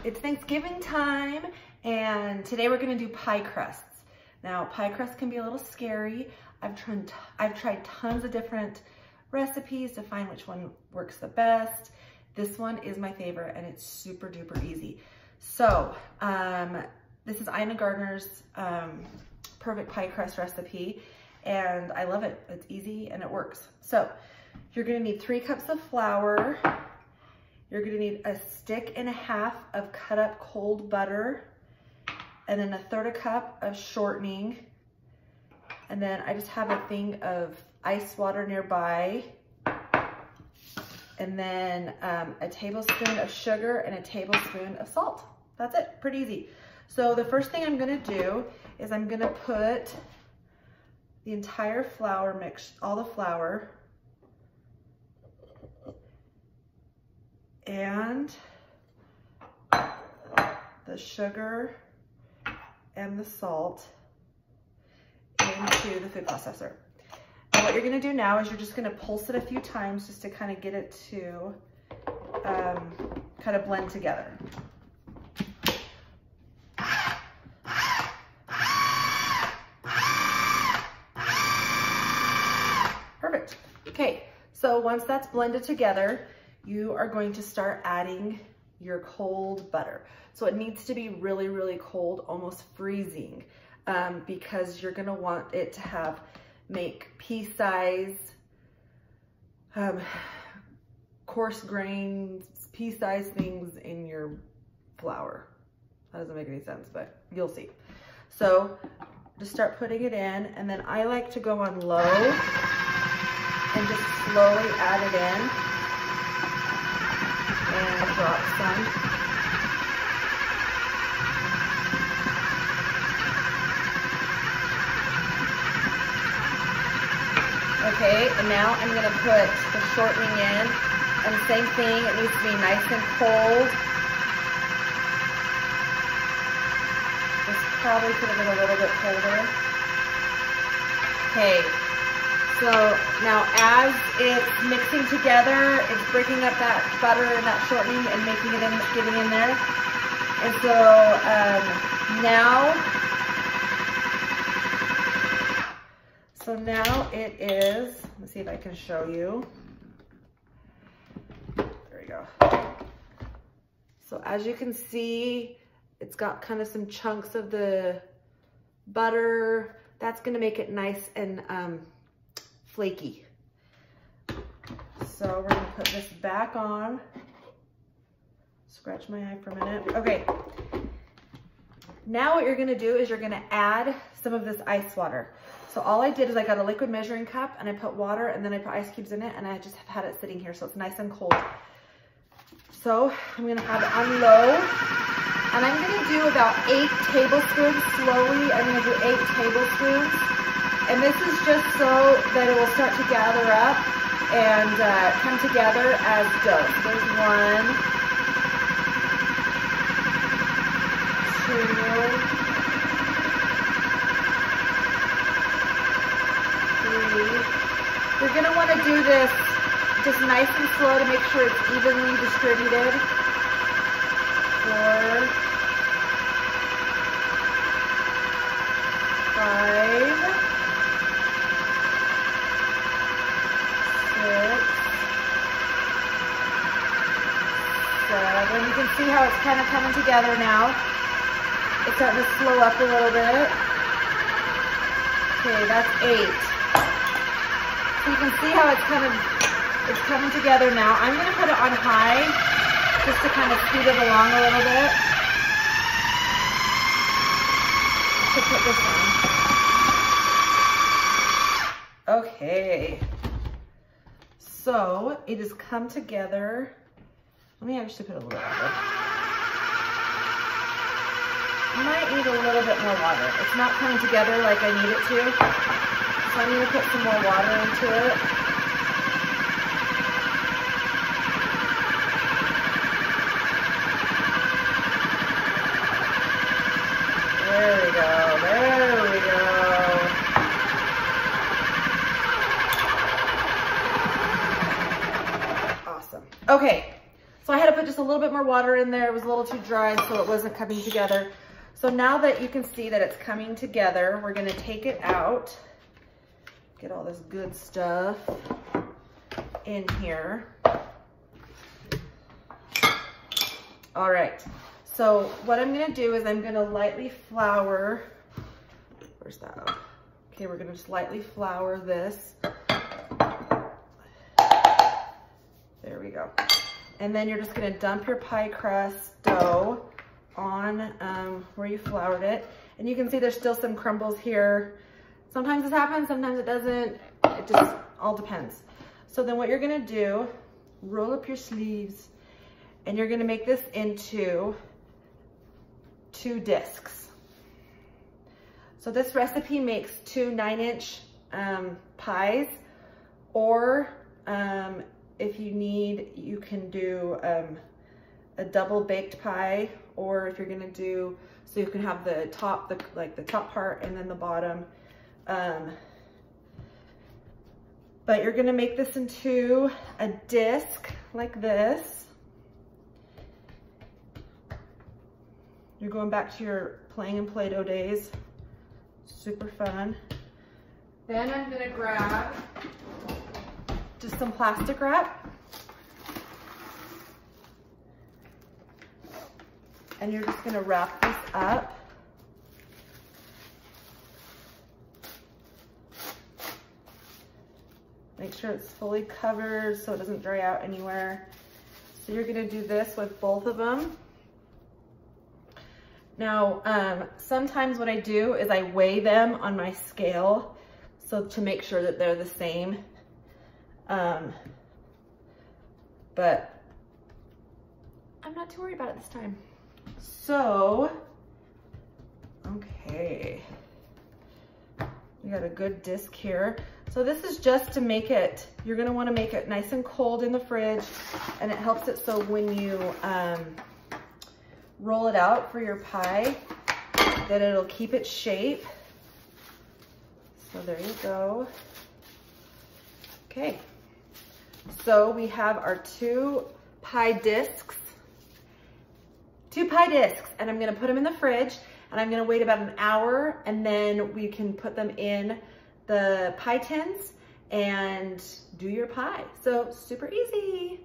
It's Thanksgiving time, and today we're gonna do pie crusts. Now, pie crusts can be a little scary. I've tried tons of different recipes to find which one works the best. This one is my favorite, and it's super duper easy. So, this is Ina Gardner's Perfect Pie Crust recipe, and I love it. It's easy and it works. So, you're gonna need 3 cups of flour. You're gonna need a stick and a half of cut up cold butter, and then 1/3 cup of shortening. And then I just have a thing of ice water nearby. And then a tablespoon of sugar and a tablespoon of salt. That's it, pretty easy. So the first thing I'm gonna do is I'm gonna put the entire flour mix, all the flour, and the sugar and the salt into the food processor. And what you're gonna do now is you're just gonna pulse it a few times just to kind of get it to kind of blend together. Perfect. Okay, so once that's blended together, you are going to start adding your cold butter. So it needs to be really, really cold, almost freezing, because you're gonna want it to make pea-size, coarse grains, pea-size things in your flour. That doesn't make any sense, but you'll see. So just start putting it in, and then I like to go on low and just slowly add it in. And drop some. Okay, and now I'm gonna put the shortening in, and same thing, it needs to be nice and cold. This probably could have been a little bit colder. Okay. So now as it's mixing together, it's breaking up that butter and that shortening and making it in, getting in there. And so now it is, let's see if I can show you. There we go. So as you can see, it's got kind of some chunks of the butter. That's gonna make it nice and flaky. So we're gonna put this back on. Scratch my eye for a minute. Okay. Now what you're gonna do is you're gonna add some of this ice water. So all I did is I got a liquid measuring cup and I put water and then I put ice cubes in it, and I just have had it sitting here so it's nice and cold. So I'm gonna have it on low, and I'm gonna do about 8 tablespoons slowly. I'm gonna do 8 tablespoons. And this is just so that it will start to gather up and come together as dough. So there's 1, 2, 3. You're gonna wanna do this just nice and slow to make sure it's evenly distributed. 4, 5, 7. You can see how it's kind of coming together now. It's starting to slow up a little bit. Okay, that's 8. So you can see how it's coming together now. I'm gonna put it on high just to kind of speed it along a little bit. To put this on. Okay. So it has come together. Let me actually put a little bit. I might need a little bit more water. It's not coming together like I need it to. So I need to put some more water into it. There we go. There we go. Awesome. Okay. So I had to put just a little bit more water in there. It was a little too dry, so it wasn't coming together. So now that you can see that it's coming together, we're gonna take it out, get all this good stuff in here. All right, so what I'm gonna do is I'm gonna lightly flour, where's that? Okay, we're gonna just lightly flour this. There we go. And then you're just gonna dump your pie crust dough on where you floured it. And you can see there's still some crumbles here. Sometimes this happens, sometimes it doesn't. It just all depends. So then what you're gonna do, roll up your sleeves, and you're gonna make this into 2 discs. So this recipe makes 2 9-inch pies, or if you need, you can do a double baked pie, or if you're gonna do, so you can have the top, like the top part and then the bottom. But you're gonna make this into a disc like this. You're going back to your playing in Play-Doh days. Super fun. Then I'm gonna grab just some plastic wrap. And you're just gonna wrap this up. Make sure it's fully covered so it doesn't dry out anywhere. So you're gonna do this with both of them. Now, sometimes what I do is I weigh them on my scale, so to make sure that they're the same. But I'm not too worried about it this time. So, okay. We got a good disc here. So this is just to make it, you're gonna wanna make it nice and cold in the fridge, and it helps it so when you roll it out for your pie, that it'll keep its shape. So there you go. Okay, so we have our 2 pie discs, and I'm gonna put them in the fridge, and I'm gonna wait about an hour, and then we can put them in the pie tins and do your pie. So super easy.